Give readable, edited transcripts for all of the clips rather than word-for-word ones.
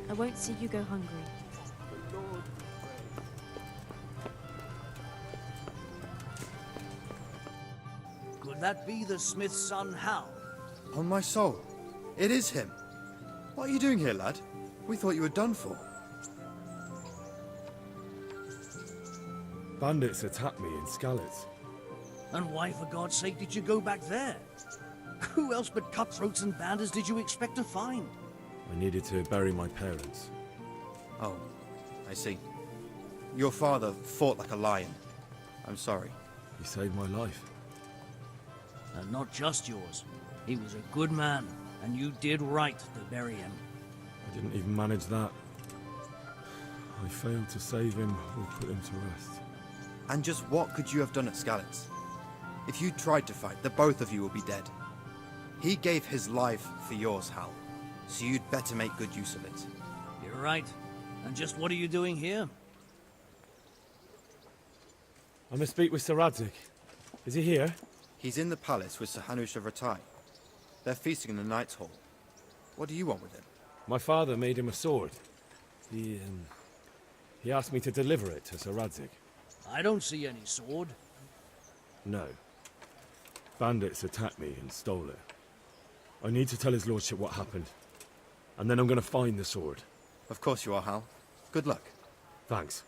I won't see you go hungry. Could that be the smith's son, Hal? On my soul, it is him. What are you doing here, lad? We thought you were done for. Bandits attacked me in Skalitz. And why, for God's sake, did you go back there? Who else but cutthroats and bandits did you expect to find? I needed to bury my parents. Oh, I see. Your father fought like a lion. I'm sorry. He saved my life. And not just yours. He was a good man, and you did right to bury him. I didn't even manage that. I failed to save him or put him to rest. And just what could you have done at Skalitz? If you tried to fight, the both of you will be dead. He gave his life for yours, Hal. So you'd better make good use of it. You're right. And just what are you doing here? I must speak with Sir Radzig. Is he here? He's in the palace with Sir Hanush of Rattay. They're feasting in the Knight's Hall. What do you want with him? My father made him a sword. He asked me to deliver it to Sir Radzig. I don't see any sword. No. Bandits attacked me and stole it. I need to tell his lordship what happened. And then I'm going to find the sword. Of course you are, Hal. Good luck. Thanks.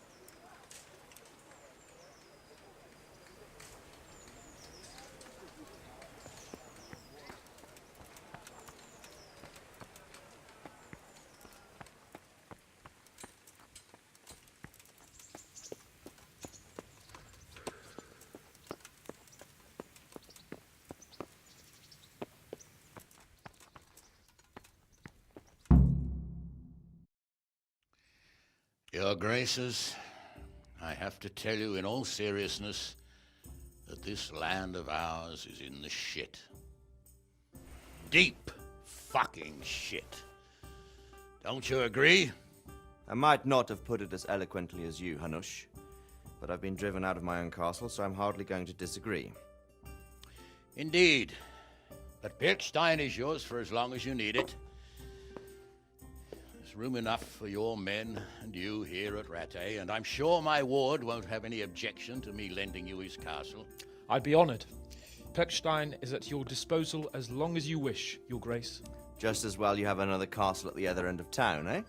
Your Graces, I have to tell you in all seriousness that this land of ours is in the shit. Deep fucking shit. Don't you agree? I might not have put it as eloquently as you, Hanush, but I've been driven out of my own castle, so I'm hardly going to disagree. Indeed. But Pirkstein is yours for as long as you need it. There's room enough for your men and you here at Rattay, and I'm sure my ward won't have any objection to me lending you his castle. I'd be honored. Pirkstein is at your disposal as long as you wish, Your Grace. Just as well you have another castle at the other end of town, eh?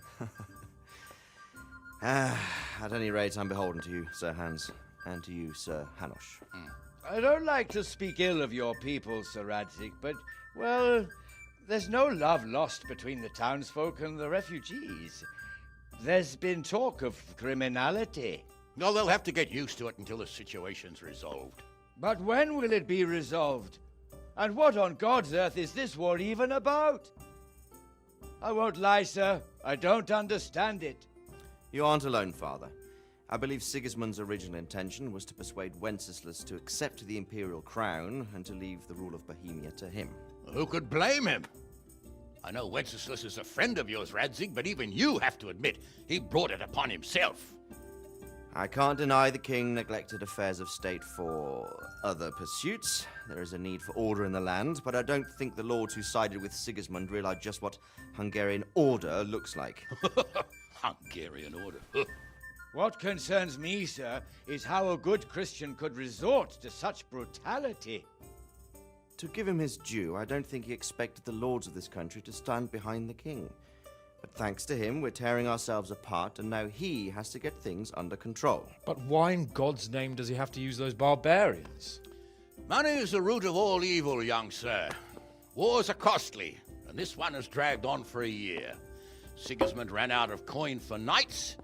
At any rate, I'm beholden to you, Sir Hans, and to you, Sir Hanush. I don't like to speak ill of your people, Sir Radzig, but, well, there's no love lost between the townsfolk and the refugees. There's been talk of criminality. No, they'll have to get used to it until the situation's resolved. But when will it be resolved? And what on God's earth is this war even about? I won't lie, sir. I don't understand it. You aren't alone, Father. I believe Sigismund's original intention was to persuade Wenceslas to accept the imperial crown and to leave the rule of Bohemia to him. Who could blame him? I know Wenceslas is a friend of yours, Radzig, but even you have to admit he brought it upon himself. I can't deny the king neglected affairs of state for other pursuits. There is a need for order in the land, but I don't think the lords who sided with Sigismund realized just what Hungarian order looks like. Hungarian order. What concerns me, sir, is how a good Christian could resort to such brutality. To give him his due, I don't think he expected the lords of this country to stand behind the king. But thanks to him, we're tearing ourselves apart, and now he has to get things under control. But why in God's name does he have to use those barbarians? Money is the root of all evil, young sir. Wars are costly, and this one has dragged on for a year. Sigismund ran out of coin for knights,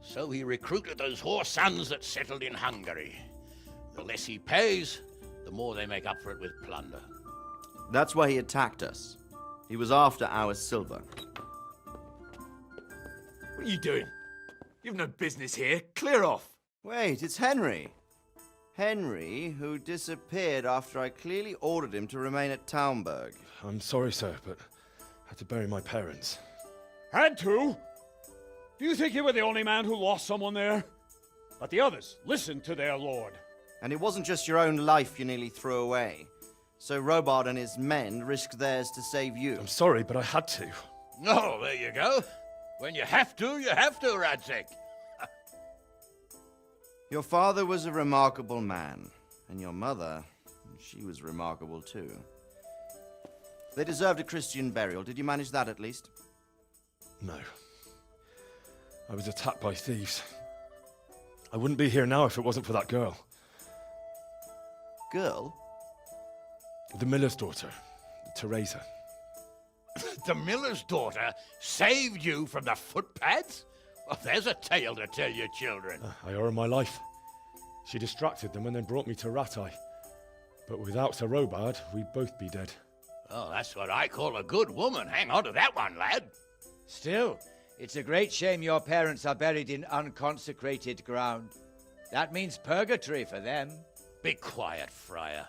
so he recruited those whore sons that settled in Hungary. The less he pays, the more they make up for it with plunder. That's why he attacked us. He was after our silver. What are you doing? You've no business here. Clear off. Wait, it's Henry. Henry, who disappeared after I clearly ordered him to remain at Taunberg. I'm sorry, sir, but I had to bury my parents. Had to? Do you think you were the only man who lost someone there? But the others listened to their lord. And it wasn't just your own life you nearly threw away. So Robard and his men risked theirs to save you. I'm sorry, but I had to. Oh, there you go. When you have to, Radzig. Your father was a remarkable man, and your mother, she was remarkable too. They deserved a Christian burial. Did you manage that at least? No. I was attacked by thieves. I wouldn't be here now if it wasn't for that girl. Girl? The miller's daughter, Teresa. The miller's daughter saved you from the footpads? Well, there's a tale to tell your children. I owe her my life. She distracted them and then brought me to Rattay. But without Sir Robard, we'd both be dead. Oh, that's what I call a good woman. Hang on to that one, lad. Still, it's a great shame your parents are buried in unconsecrated ground. That means purgatory for them. Be quiet, Friar.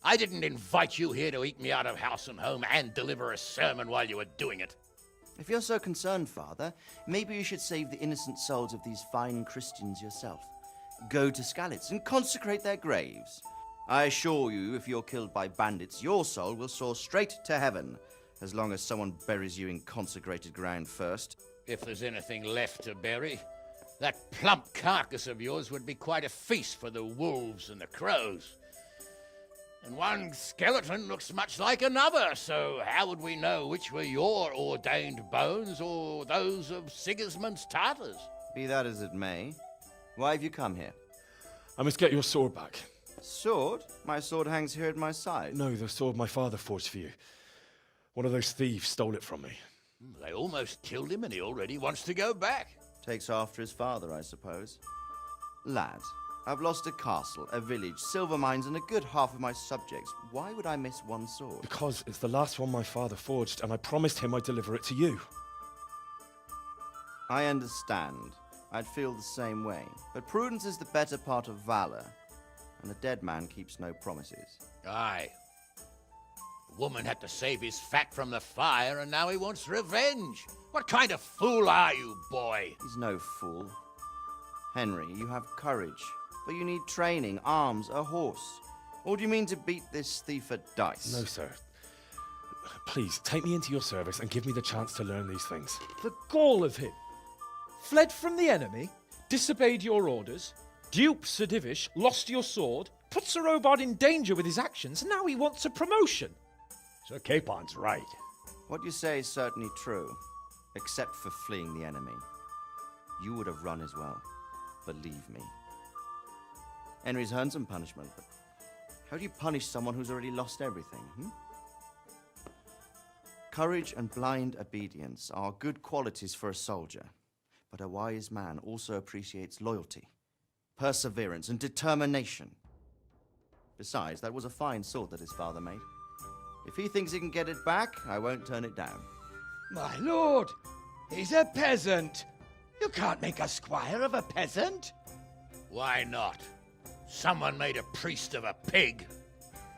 I didn't invite you here to eat me out of house and home and deliver a sermon while you were doing it. If you're so concerned, Father, maybe you should save the innocent souls of these fine Christians yourself. Go to Skalitz and consecrate their graves. I assure you, if you're killed by bandits, your soul will soar straight to heaven, as long as someone buries you in consecrated ground first. If there's anything left to bury, that plump carcass of yours would be quite a feast for the wolves and the crows. And one skeleton looks much like another, so how would we know which were your ordained bones or those of Sigismund's Tartars? Be that as it may, why have you come here? I must get your sword back. Sword? My sword hangs here at my side. No, the sword my father forged for you. One of those thieves stole it from me. They almost killed him and he already wants to go back. Takes after his father, I suppose. Lad, I've lost a castle, a village, silver mines, and a good half of my subjects. Why would I miss one sword? Because it's the last one my father forged, and I promised him I'd deliver it to you. I understand. I'd feel the same way. But prudence is the better part of valor, and a dead man keeps no promises. Aye. The woman had to save his fat from the fire, and now he wants revenge. What kind of fool are you, boy? He's no fool. Henry, you have courage, but you need training, arms, a horse. Or do you mean to beat this thief at dice? No, sir. Please, take me into your service and give me the chance to learn these things. The gall of him. Fled from the enemy, disobeyed your orders, duped Sir Divish, lost your sword, put Sir Robard in danger with his actions, and now he wants a promotion. Sir Capon's right. What you say is certainly true, except for fleeing the enemy. You would have run as well, believe me. Henry's earned some punishment, but how do you punish someone who's already lost everything, Courage and blind obedience are good qualities for a soldier, but a wise man also appreciates loyalty, perseverance, and determination. Besides, that was a fine sword that his father made. If he thinks he can get it back, I won't turn it down. My lord, he's a peasant. You can't make a squire of a peasant. Why not? Someone made a priest of a pig.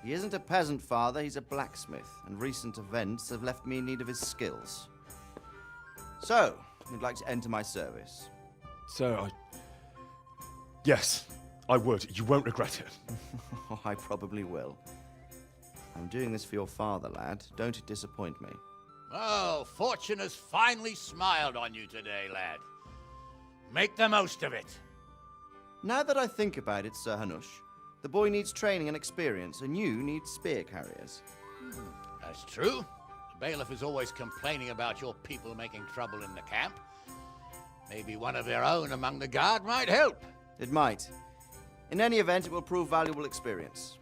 He isn't a peasant, father, he's a blacksmith, and recent events have left me in need of his skills. So, you'd like to enter my service? Sir, Yes, I would. You won't regret it. Oh, I probably will. I'm doing this for your father, lad. Don't disappoint me. Oh, fortune has finally smiled on you today, lad. Make the most of it. Now that I think about it, Sir Hanush, the boy needs training and experience, and you need spear carriers. That's true. The bailiff is always complaining about your people making trouble in the camp. Maybe one of their own among the guard might help. It might. In any event, it will prove valuable experience.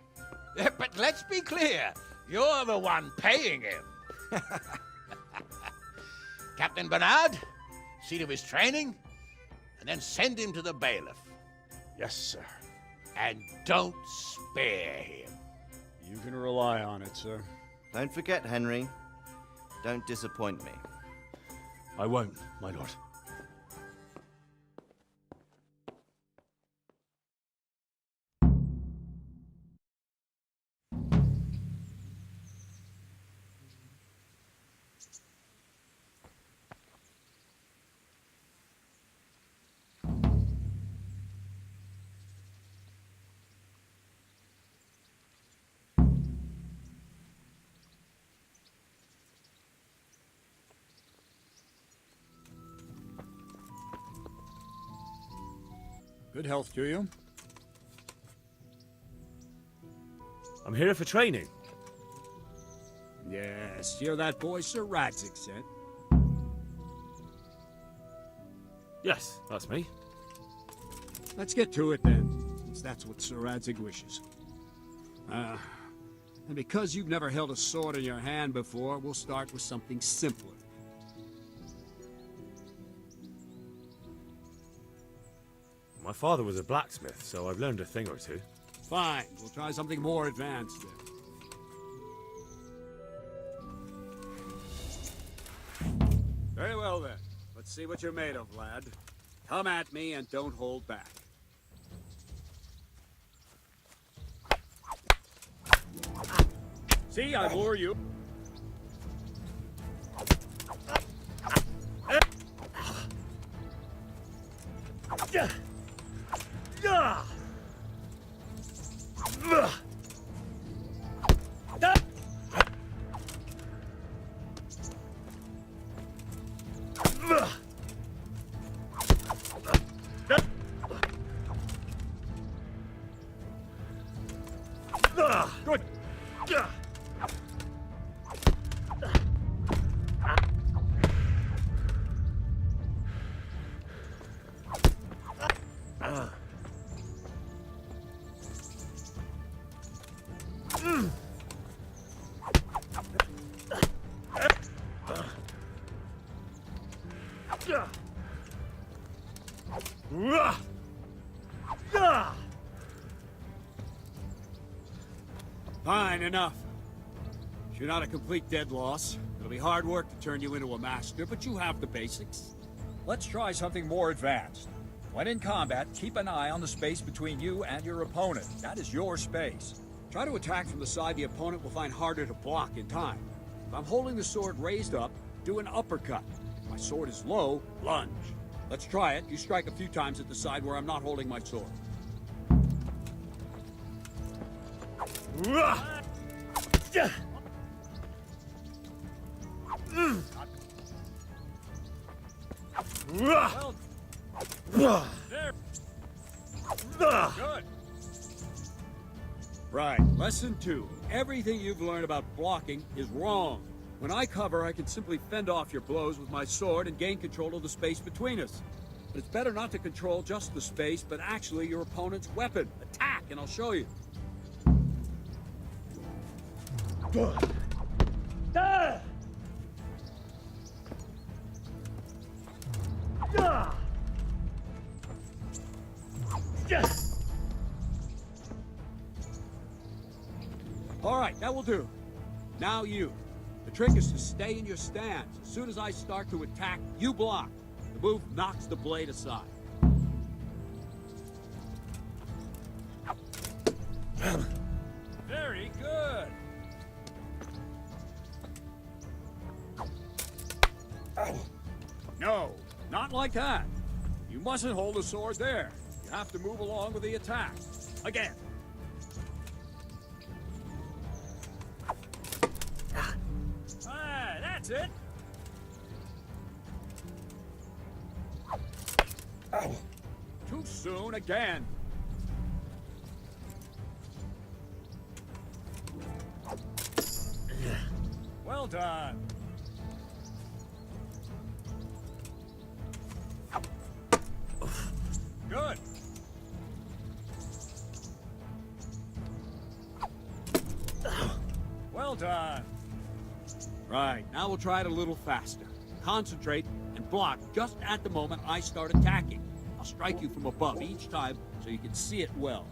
But let's be clear. You're the one paying him. Captain Bernard, see to his training, and then send him to the bailiff. Yes, sir. And don't spare him. You can rely on it, sir. Don't forget, Henry. Don't disappoint me. I won't, my lord. Good health to you. I'm here for training. Yes, you're that boy Sir Radzig sent. Yes, that's me. Let's get to it then, since that's what Sir Radzig wishes. And because you've never held a sword in your hand before, we'll start with something simpler. My father was a blacksmith, so I've learned a thing or two. Fine, we'll try something more advanced then. Very well then. Let's see what you're made of, lad. Come at me and don't hold back. See, I lure you. Good. Fine, enough. You're not a complete dead loss. It'll be hard work to turn you into a master, but you have the basics. Let's try something more advanced. When in combat, keep an eye on the space between you and your opponent. That is your space. Try to attack from the side the opponent will find harder to block in time. If I'm holding the sword raised up, do an uppercut. If my sword is low, lunge. Let's try it. You strike a few times at the side where I'm not holding my sword. Well, there. Good. Right. Lesson 2. Everything you've learned about blocking is wrong. When I cover, I can simply fend off your blows with my sword and gain control of the space between us. But it's better not to control just the space, but actually your opponent's weapon. Attack, and I'll show you. All right, that will do. Now you. The trick is to stay in your stance. As soon as I start to attack, you block. The move knocks the blade aside. Very good. No, not like that. You mustn't hold the sword there. You have to move along with the attack. Again. Ah, that's it. Too soon again. Well done. Good. Well done. Right, now we'll try it a little faster. Concentrate and block just at the moment I start attacking. I'll strike you from above each time so you can see it well.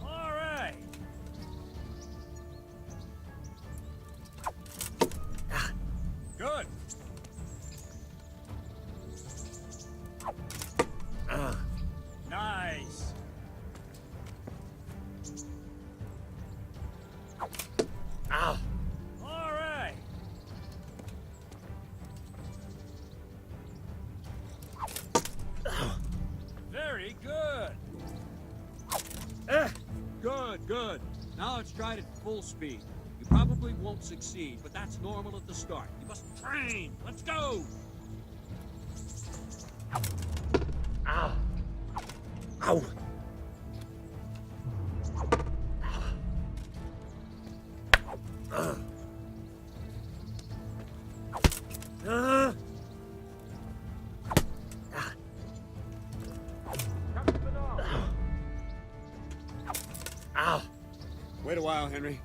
All right. Good. Nice. All right. Very good. Good, good. Now let's try it at full speed. You probably won't succeed, but that's normal at the start. You must train. Let's go! Ow! Ow! Ow! Wait a while, Henry.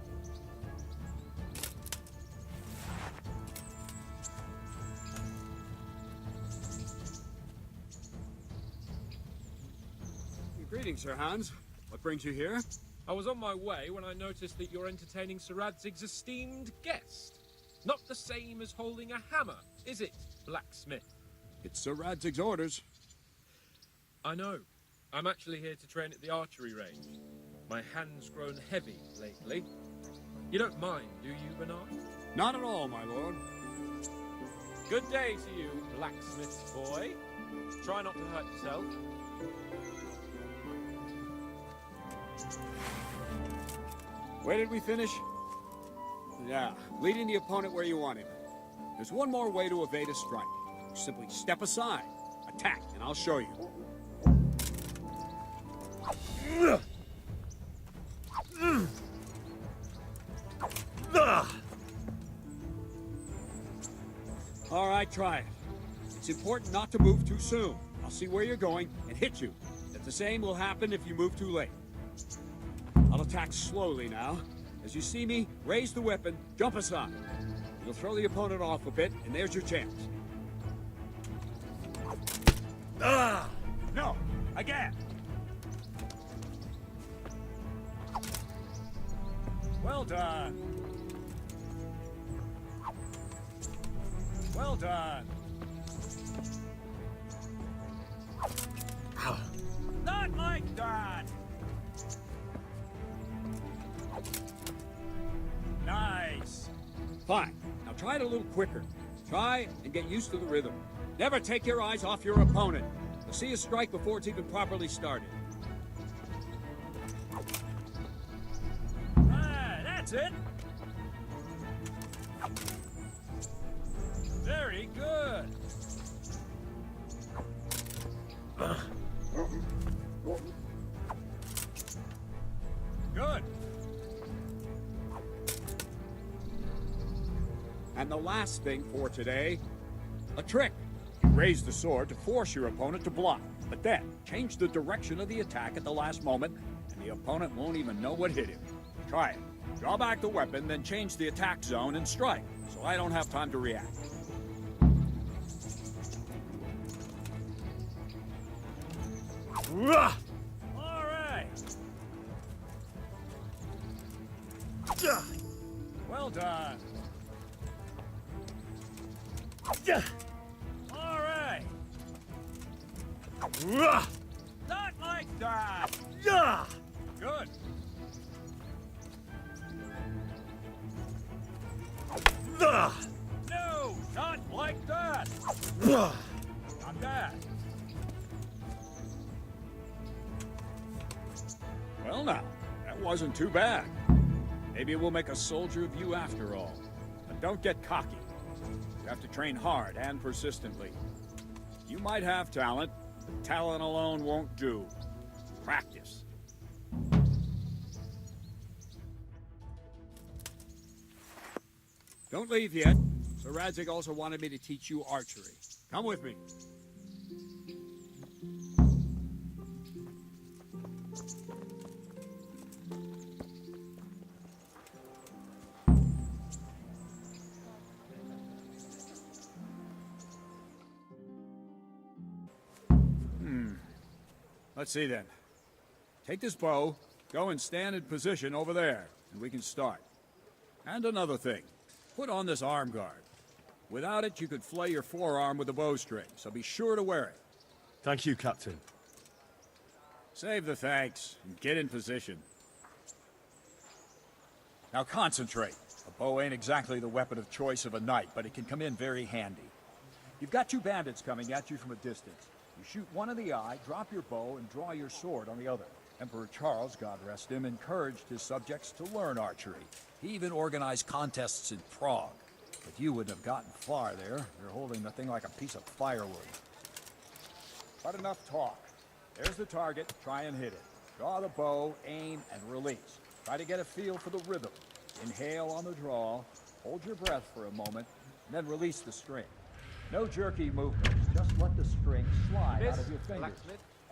Greetings, Sir Hans. What brings you here? I was on my way when I noticed that you're entertaining Sir Radzig's esteemed guest. Not the same as holding a hammer, is it, blacksmith? It's Sir Radzig's orders. I know. I'm actually here to train at the archery range. My hand's grown heavy lately. You don't mind, do you, Bernard? Not at all, my lord. Good day to you, blacksmith's boy. Try not to hurt yourself. Where did we finish? Yeah, leading the opponent where you want him. There's one more way to evade a strike. Simply step aside, attack, and I'll show you. All right, try it. It's important not to move too soon. I'll see where you're going and hit you. The same will happen if you move too late. I'll attack slowly now. As you see me, raise the weapon, jump aside. You'll throw the opponent off a bit, and there's your chance. No, again. Well done. Well done. Not like that. Nice. Fine. Now try it a little quicker. Try and get used to the rhythm. Never take your eyes off your opponent. You'll see a strike before it's even properly started. That's it. Very good. Good. And the last thing for today, a trick. You raise the sword to force your opponent to block, but then change the direction of the attack at the last moment, and the opponent won't even know what hit him. Try it. Draw back the weapon, then change the attack zone and strike, so I don't have time to react. All right. Well done. All right. Not like that. Good. No, not like that. Not that. Well now, that wasn't too bad. Maybe we'll make a soldier of you after all. But don't get cocky. You have to train hard and persistently. You might have talent, but talent alone won't do. Practice. Don't leave yet. Sir Radzig also wanted me to teach you archery. Come with me. Let's see then. Take this bow, go and stand in position over there, and we can start. And another thing, put on this arm guard. Without it, you could flay your forearm with a bowstring, so be sure to wear it. Thank you, Captain. Save the thanks, and get in position. Now concentrate. A bow ain't exactly the weapon of choice of a knight, but it can come in very handy. You've got two bandits coming at you from a distance. You shoot one in the eye, drop your bow, and draw your sword on the other. Emperor Charles, God rest him, encouraged his subjects to learn archery. He even organized contests in Prague. But you wouldn't have gotten far there. You're holding the thing like a piece of firewood. But enough talk. There's the target. Try and hit it. Draw the bow, aim, and release. Try to get a feel for the rhythm. Inhale on the draw, hold your breath for a moment, and then release the string. No jerky movement. Just let the string slide out of your fingers,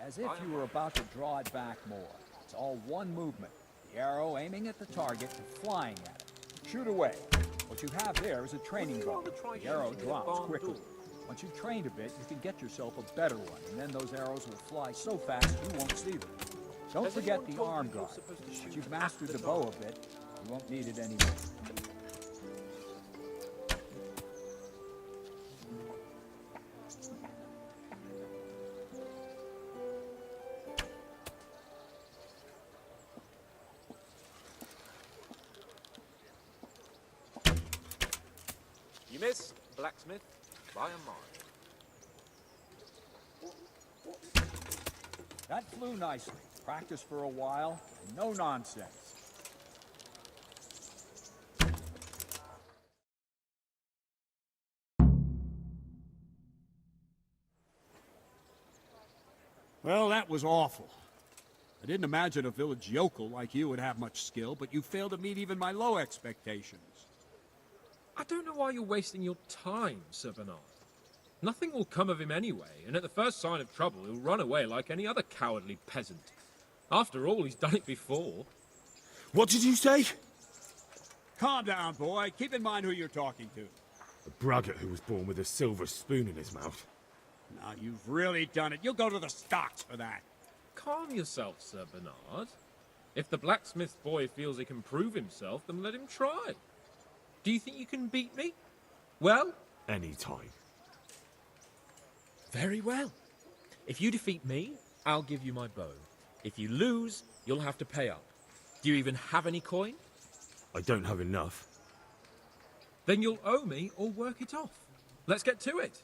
as if you were about to draw it back more. It's all one movement. The arrow aiming at the target and flying at it. Shoot away. What you have there is a training bow. The arrow drops quickly. Once you've trained a bit, you can get yourself a better one, and then those arrows will fly so fast you won't see them. Don't forget the arm guard. Once you've mastered the bow a bit, you won't need it anymore. You miss, blacksmith, by a mile. That flew nicely. Practice for a while, and no nonsense. Well, that was awful. I didn't imagine a village yokel like you would have much skill, but you failed to meet even my low expectations. I don't know why you're wasting your time, Sir Bernard. Nothing will come of him anyway, and at the first sign of trouble, he'll run away like any other cowardly peasant. After all, he's done it before. What did you say? Calm down, boy. Keep in mind who you're talking to. A braggart who was born with a silver spoon in his mouth. Now, you've really done it. You'll go to the stocks for that. Calm yourself, Sir Bernard. If the blacksmith boy feels he can prove himself, then let him try. Do you think you can beat me? Well? Any time. Very well. If you defeat me, I'll give you my bow. If you lose, you'll have to pay up. Do you even have any coin? I don't have enough. Then you'll owe me or work it off. Let's get to it.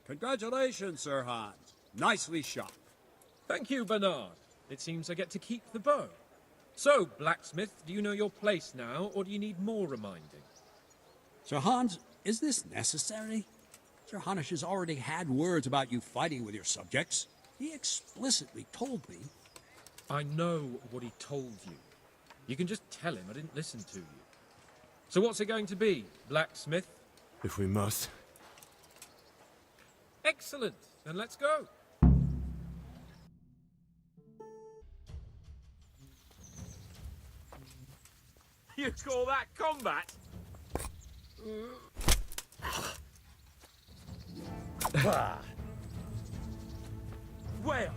Congratulations, Sir Hans. Nicely shot. Thank you, Bernard. It seems I get to keep the bow. So, blacksmith, do you know your place now, or do you need more reminding? Sir Hans, is this necessary? Sir Hanush has already had words about you fighting with your subjects. He explicitly told me. I know what he told you. You can just tell him I didn't listen to you. So what's it going to be, blacksmith? If we must. Excellent. Then let's go. You call that combat? Well.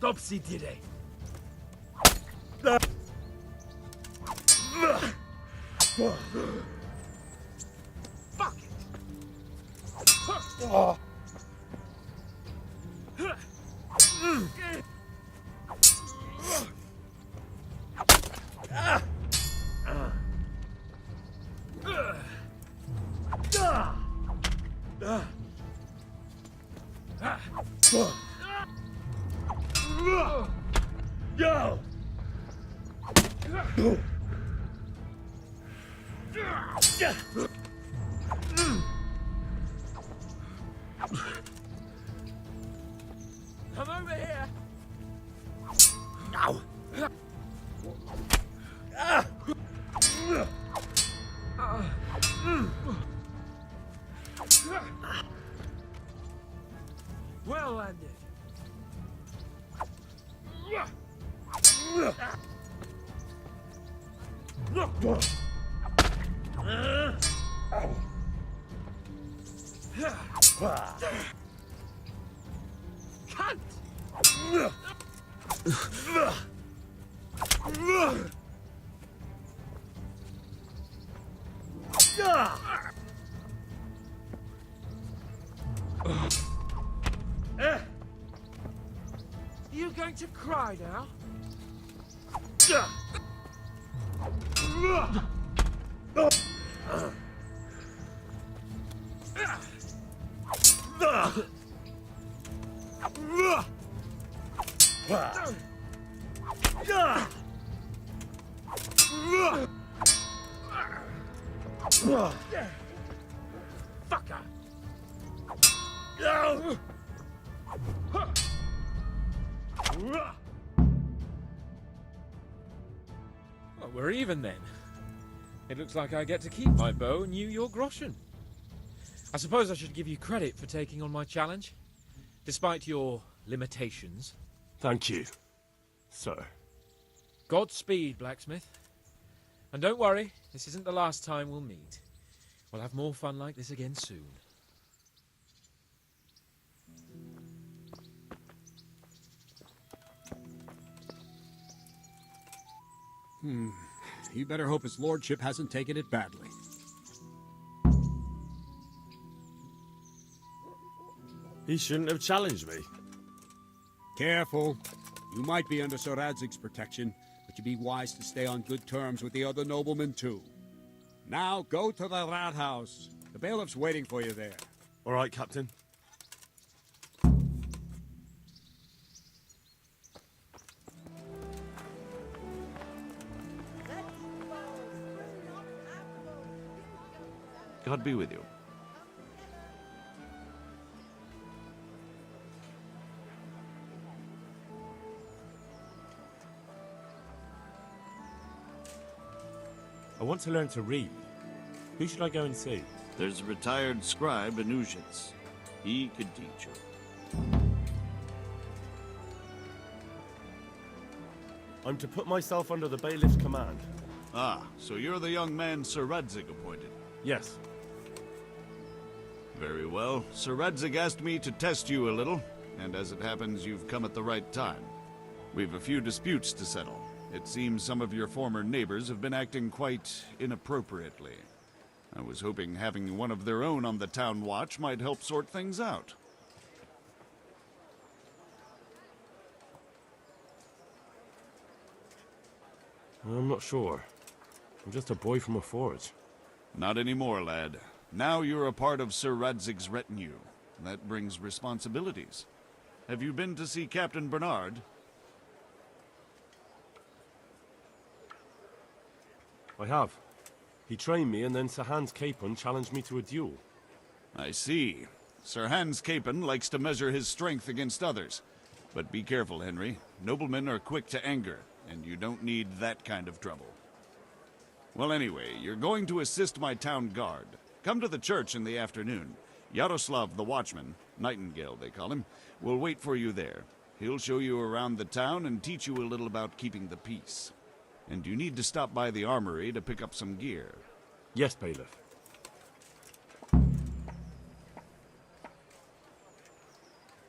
Topsy-diddy. Fuck it. Go! Come over here. Ow! Well landed. Cunt! You going to cry now? Fucker! Well, we're even then. It looks like I get to keep my bow and you your groschen. I suppose I should give you credit for taking on my challenge, despite your limitations. Thank you, sir. Godspeed, blacksmith. And don't worry, this isn't the last time we'll meet. We'll have more fun like this again soon. You better hope his lordship hasn't taken it badly. He shouldn't have challenged me. Careful. You might be under Sir Radzig's protection, but you'd be wise to stay on good terms with the other noblemen, too. Now, go to the rat house. The bailiff's waiting for you there. All right, Captain. God be with you. I want to learn to read. Who should I go and see? There's a retired scribe in Uzhitz. He could teach you. I'm to put myself under the bailiff's command. Ah, so you're the young man Sir Radzig appointed. Yes. Very well. Sir Radzig asked me to test you a little, and as it happens, you've come at the right time. We've a few disputes to settle. It seems some of your former neighbors have been acting quite inappropriately. I was hoping having one of their own on the town watch might help sort things out. I'm not sure. I'm just a boy from a forge. Not anymore, lad. Now you're a part of Sir Radzig's retinue. That brings responsibilities. Have you been to see Captain Bernard? I have. He trained me, and then Sir Hans Capon challenged me to a duel. I see. Sir Hans Capon likes to measure his strength against others. But be careful, Henry. Noblemen are quick to anger, and you don't need that kind of trouble. Well, anyway, you're going to assist my town guard. Come to the church in the afternoon. Yaroslav the watchman, Nightingale they call him, will wait for you there. He'll show you around the town and teach you a little about keeping the peace. And you need to stop by the armory to pick up some gear. Yes, bailiff.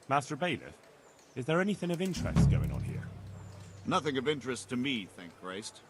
Master Bailiff, is there anything of interest going on here? Nothing of interest to me, thank Christ.